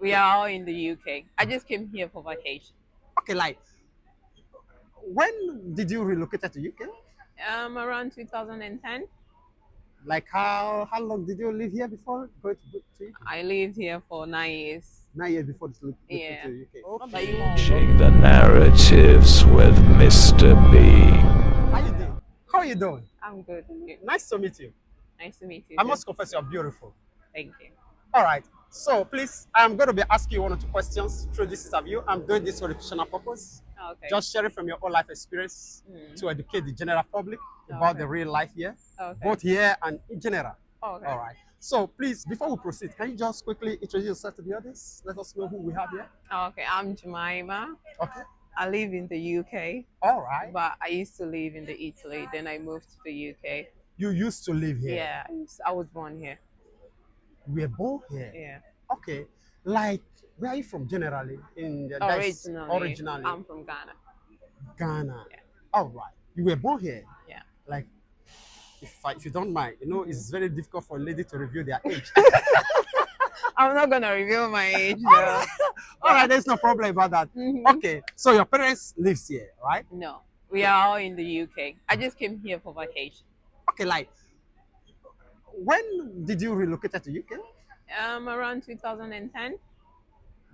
We are all in the UK. I just came here for vacation. Okay, like when did you relocate to UK? Around 2010. Like how long did you live here before going to UK? I lived here for 9 years. 9 years before this located Yeah. to UK. What about you? Changing the narratives with Mr. B. How you doing? How are you doing? I'm good. Nice to meet you. Nice to meet you I too. must confess you're beautiful. Thank you. All right. So please, I'm going to be asking you one or two questions through this interview. I'm doing this for educational purpose. Okay. Just sharing from your own life experience to educate the general public about Okay. the real life here, Okay. both here and in general. Okay. All right. So please, before we proceed, can you just quickly introduce yourself to the audience? Let us know who we have here. Okay. I'm Jemima. Okay. I live in the UK, All right. but I used to live in the Italy. Then I moved to the UK. You used to live here. Yeah, I was born here. We were born here. Yeah. Okay. Like, where are you from generally? Originally. I'm from Ghana. Ghana. Yeah. All right. You were born here. Yeah. Like, if you don't mind, it's very difficult for a lady to reveal their age. I'm not gonna reveal my age though. All right, there's no problem about that. Mhm. Okay, so your parents lives here, right? No, we are all in the UK. I just came here for vacation. Okay, like when did you relocate to UK? Around 2010.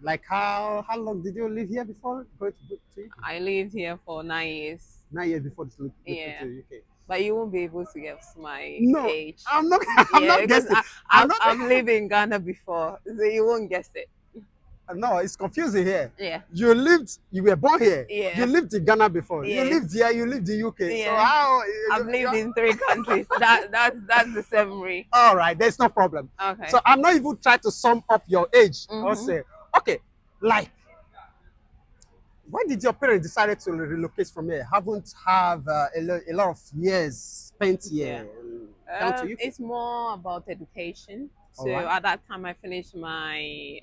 Like how long did you live here before going to UK? I lived here for 9 years. 9 years before this located Yeah. to UK. But you won't be able to guess my No, age. I'm not. I'm Yeah, not because guessing. I'm not. I've lived in Ghana before, so you won't guess it. No, it's confusing here. Yeah. You were born here. Yeah. You lived in Ghana before. You Yes. lived here, you lived in UK. So Yeah. how? I've lived in 3 countries. That's the summary. All right, there's no problem. Okay. So I'm not even trying to sum up your age or Mhm. say, okay, like, when did your parents decided to relocate from here? Haven't have a lot of years spent here down to UK? It's more about education. So Alright. at that time, I finished my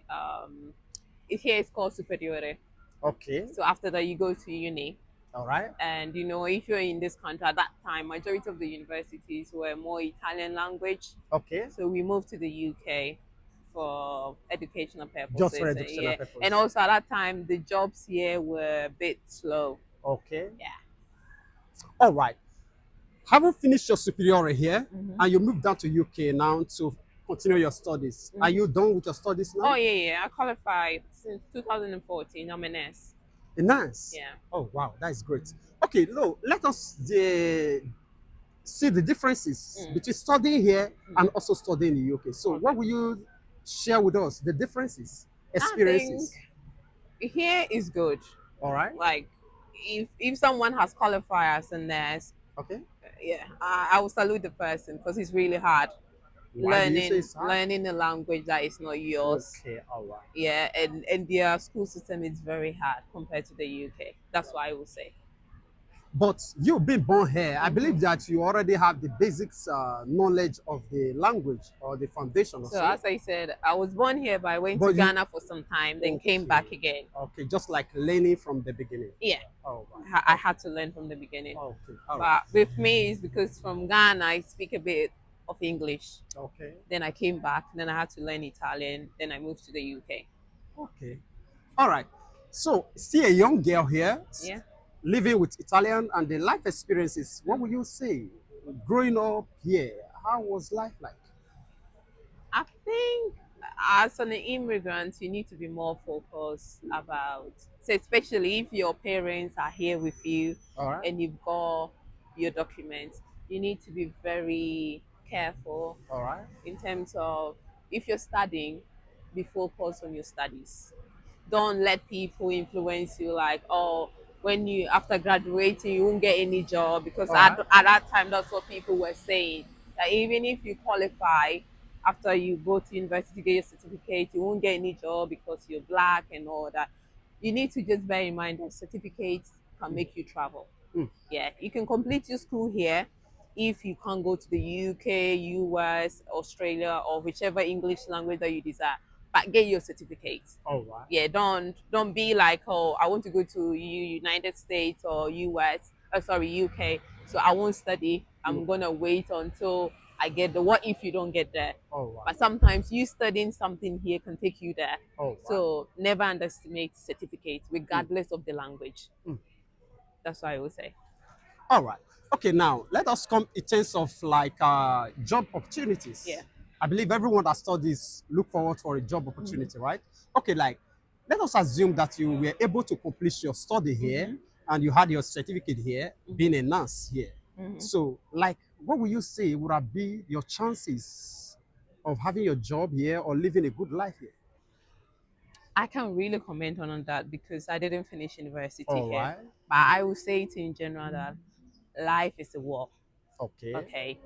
here it's called superiore. Okay, So after that, you go to uni, all right, and if you're in this country at that time, majority of the universities were more Italian language. okay. So we moved to the UK for educational purposes. Just for educational purposes. And also at that time, the jobs here were a bit slow. Okay. Yeah. All right. Having finished your superior here Mhm. and you moved down to UK now to continue your studies. Are you done with your studies now? Oh yeah. I qualified since 2014. I'm a nurse. A nurse? Yeah. Oh, wow. That is great. Okay, no, let us see the differences between studying here and also studying in the UK. So what will you share with us? The differences, experiences? Here is good. All right. Like if someone has qualified as a nurse, Okay. yeah, I will salute the person because it's really hard. Why do you say learning it's hard? learning a language that is not yours. Okay, all right. Yeah, and their school system is very hard compared to the UK. That's what I will say. But you being born here, I believe that you already have the basics knowledge of the language or the foundation. Or So as I said, I was born here, but I went But to you- Ghana for some time, then came Okay. back again. Okay, just like learning from the beginning. Yeah, Oh, right. I had to learn from the beginning. Okay, all right. But with me, it's because from Ghana, I speak a bit of English. Okay, Then I came back, then I had to learn Italian, then I moved to the UK. okay, all right. So, see a young girl here, Yeah. living with Italian and the life experiences. What would you say growing up here? How was life like? I think as an immigrant, you need to be more focused about, so especially if your parents are here with you All right, and you've got your documents, you need to be very careful all right, in terms of if you're studying, be focused on your studies. Don't let people influence you like, oh, when you after graduating you won't get any job because Alright. at that time that's what people were saying. That even if you qualify after you go to university get your certificate, you won't get any job because you're black and all that. You need to just bear in mind that certificates can make you travel. Mm. Yeah, you can complete your school here if you can't go to the UK, US, Australia, or whichever English language that you desire. But get your certificate. all right. Yeah, don't be like, oh, I want to go to United States or US, sorry, UK. So I won't study. I'm gonna wait until I get the what if you don't get there. Oh, wow. But sometimes you studying something here can take you there. Oh, wow. So never underestimate certificates, regardless of the language. Mm. That's what I would say. All right. Okay, now let us come in terms of like job opportunities. Yeah. I believe everyone that studies look forward for a job opportunity, right? Okay, like let us assume that you were able to complete your study here and you had your certificate here, being a nurse here. So, like, what would you say would have been your chances of having your job here or living a good life here? I can't really comment on that because I didn't finish university All here. right. But I will say it in general that life is a war. Okay. Okay.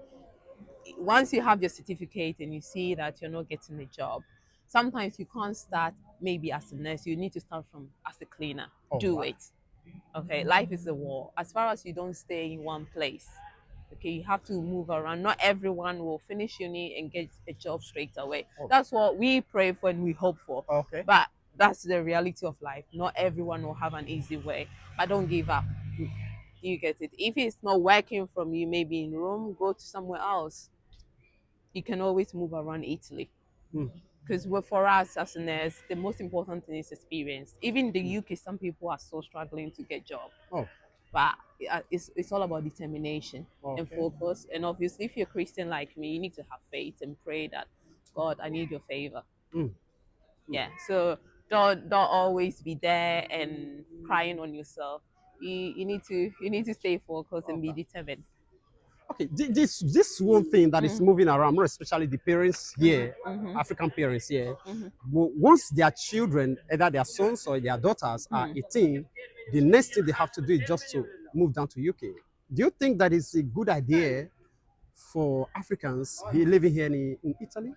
Once you have your certificate and you see that you're not getting a job, sometimes you can't start maybe as a nurse. You need to start from as a cleaner. All Do right. it. Okay. Life is a war. As far as you don't stay in one place, okay, you have to move around. Not everyone will finish uni and get a job straight away. Oh. That's what we pray for and we hope for. Okay. But that's the reality of life. Not everyone will have an easy way. But don't give up. Do you get it? If it's not working from you, maybe in Rome, go to somewhere else. You can always move around Italy. Mm. Because for us as a nurse, the most important thing is experience. Even in the UK, some people are so struggling to get job. Oh. But it's all about determination and Okay. focus. And obviously, if you're a Christian like me, you need to have faith and pray that God, I need your favor. Mm. Yeah. So don't always be there and crying on yourself. You need to stay focused and be Okay. determined. Okay, this one thing that is moving around, more especially the parents here, African parents here, once their children, either their sons or their daughters, are 18, the next thing they have to do is just to move down to UK. Do you think that is a good idea for Africans living here in Italy?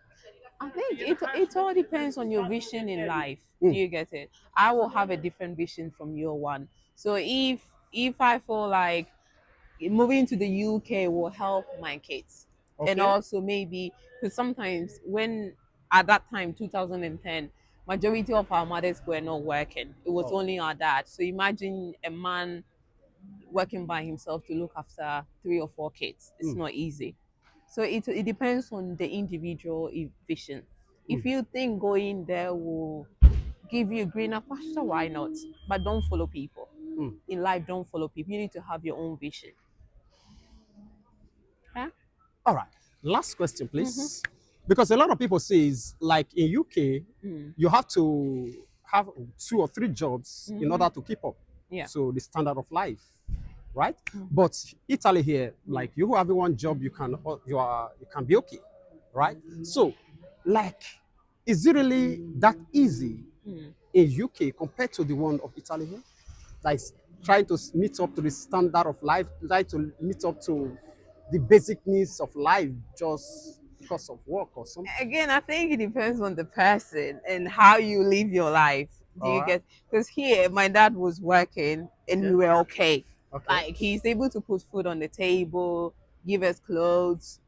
I think it all depends on your vision in life. Do you get it? I will have a different vision from your one. So if I feel like moving to the UK will help my kids, and Okay. also maybe because sometimes when at that time 2010, majority of our mothers were not working. It was Oh. only our dad. So imagine a man working by himself to look after 3 or 4 kids. It's not easy. So it depends on the individual vision. If you think going there will give you a greener pasture, why not? But don't follow people. In life, don't follow people. You need to have your own vision. Huh? All right. Last question, please. Because a lot of people says like in UK, you have to have 2 or 3 jobs in order to keep up. Yeah. So the standard of life, right? But Italy here, like you having one job, you can be okay, right? So, like, is it really that easy in UK compared to the one of Italy here? Like trying to meet up to the standard of life, trying to meet up to the basic needs of life just because of work or something. Again, I think it depends on the person and how you live your life. Do All you right. get? Because here, my dad was working and we were okay. Okay. Like he's able to put food on the table, give us clothes.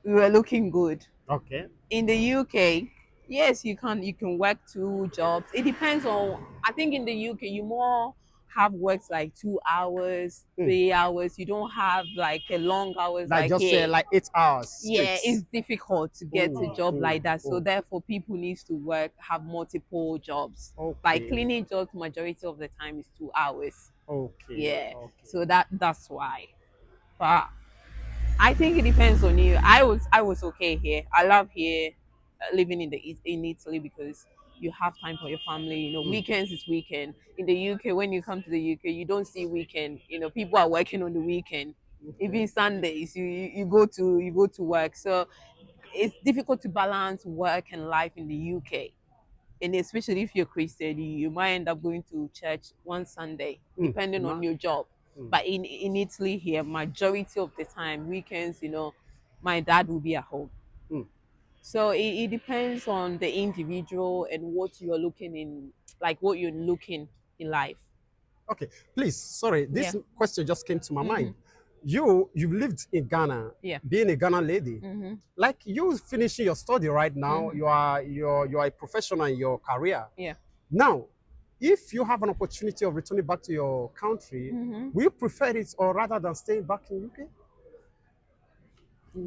We were looking good. Okay. In the UK, yes, you can work 2 jobs. It depends on. I think in the UK you more have works like 2 hours, 3 hours. You don't have like a long hours Like like just say here. like 8 hours Yeah, straight. it's difficult to get a job like that. So oh. therefore, people needs to have multiple jobs. Okay. Like cleaning jobs, majority of the time is 2 hours. Okay. Yeah. Okay. So that's why. But I think it depends on you. I was okay here. I love here, living in Italy because you have time for your family. Weekends is weekend. In the UK, when you come to the UK, you don't see weekend. People are working on the weekend. Even Sundays, you go to work. So it's difficult to balance work and life in the UK. And especially if you're Christian, you might end up going to church one Sunday, depending on your job. But in Italy here, majority of the time, weekends, my dad will be at home. Mm. So it depends on the individual and what you're what you're looking in life. Okay. Please, sorry, Yeah. this question just came to my mind. You've lived in Ghana, Yeah. being a Ghana lady. Like you finishing your study right now, you are a professional in your career. Yeah. Now, if you have an opportunity of returning back to your country, will you prefer it or rather than staying back in UK?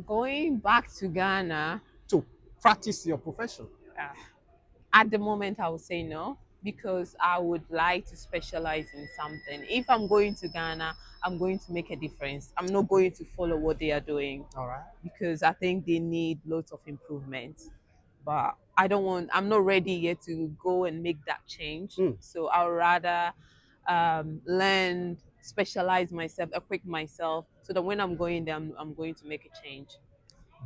Going back to Ghana, to practice your profession? uh, at the moment, I would say no because I would like to specialize in something. If I'm going to Ghana, I'm going to make a difference. I'm not going to follow what they are doing All right. because I think they need lots of improvement. But I'm not ready yet to go and make that change. Mm. So I would rather learn, specialize myself, equip myself so that when I'm going there, I'm going to make a change.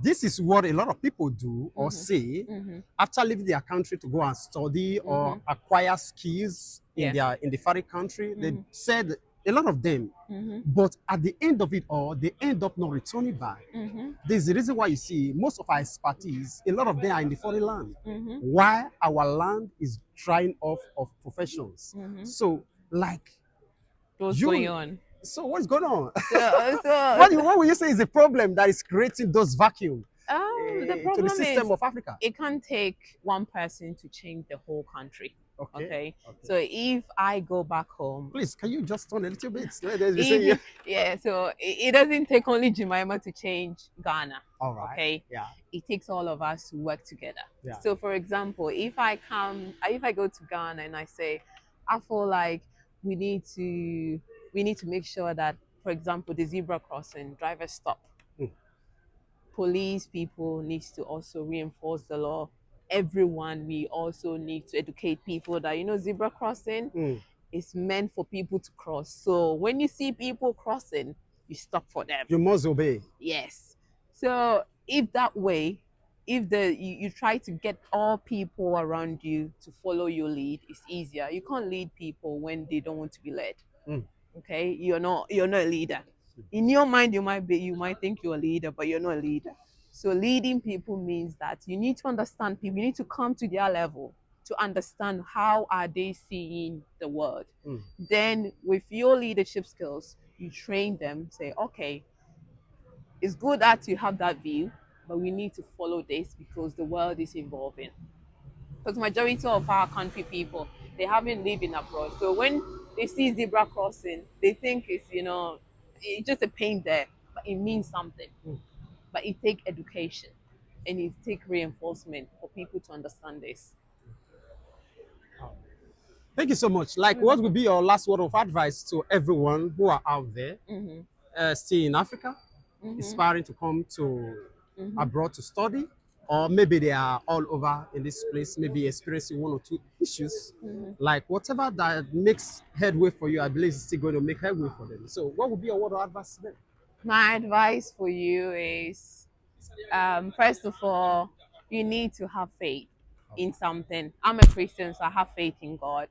This is what a lot of people do or say Mm-hmm. after leaving their country to go and study or Mm-hmm. acquire skills Yeah. in the foreign country. They Mm-hmm. said a lot of them, Mm-hmm. but at the end of it all, they end up not returning back. Mm-hmm. There's the reason why you see most of our expertise, a lot of them are in the foreign land. Mm-hmm. Why our land is drying off of professions. Mm-hmm. So, like What's going you, on? so what's going on? So What would you say is the problem that is creating those vacuum the to the problem system is of Africa? it can't take one person to change the whole country. Okay. Okay. Okay. So if I go back home, Please, can you just turn a little bit? Let us be saying, if, yeah, so it doesn't take only Jemima to change Ghana. all right. Okay. Yeah. It takes all of us to work together. Yeah. So for example, if I go to Ghana and I say, I feel like we need to make sure that, for example, the zebra crossing, drivers stop. Mm. Police people needs to also reinforce the law. Everyone, we also need to educate people that zebra crossing Mm. is meant for people to cross. So when you see people crossing, you stop for them. You must obey. Yes. So if that way, if you try to get all people around you to follow your lead, it's easier. You can't lead people when they don't want to be led. Mm. Okay, you're not a leader. In your mind, you might think you're a leader, but you're not a leader. So leading people means that you need to understand people. You need to come to their level to understand how are they seeing the world. Mm. Then with your leadership skills, you train them, say, okay, it's good that you have that view, but we need to follow this because the world is evolving. Because majority of our country people, they haven't lived in abroad. So when they see zebra crossing, they think it's just a pain there, but it means something. Mm. But it takes education and it takes reinforcement for people to understand this. Thank you so much. Like, what would be your last word of advice to everyone who are out there, still in Africa, aspiring to come to abroad to study, or maybe they are all over in this place, maybe experiencing one or two issues, like whatever that makes headway for you, I believe is still going to make headway for them. So, what would be your word of advice to them? My advice for you is, first of all, you need to have faith in something. I'm a Christian, so I have faith in God.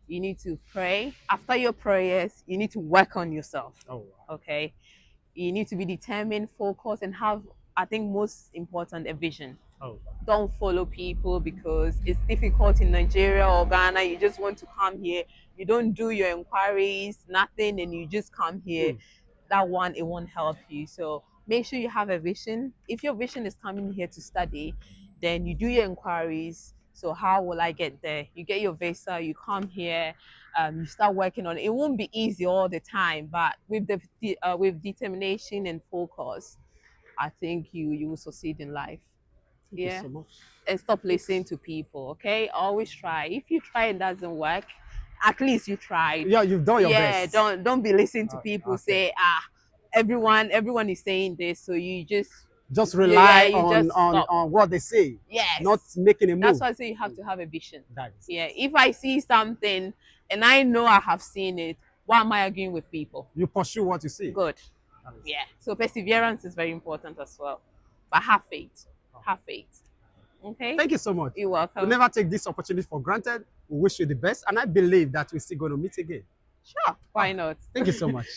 You need to pray. After your prayers, you need to work on yourself. Oh, wow. Okay. You need to be determined, focused, and have, I think, most important, a vision. Oh, wow. Don't follow people because it's difficult in Nigeria or Ghana. You just want to come here. You don't do your inquiries, nothing, and you just come here. That one, it won't help you. So make sure you have a vision. If your vision is coming here to study, then you do your inquiries. So how will I get there? You get your visa, you come here, you start working on it. It won't be easy all the time, but with with determination and focus, I think you will succeed in life. Thank you so much. And stop listening to people. Okay, always try. If you try and doesn't work, at least you tried. Yeah, you've done your best. Don't be listening to people say everyone is saying this, so you just rely on what they say. Yes, not making a move. That's why I say you have to have a vision. That is If I see something and I know I have seen it, why am I arguing with people? You pursue what you see. Good. So perseverance is very important as well, but have faith. Have faith. Okay. Thank you so much. You're welcome. We never take this opportunity for granted. We wish you the best, and I believe that we're still going to meet again. Sure. Why not? Thank you so much.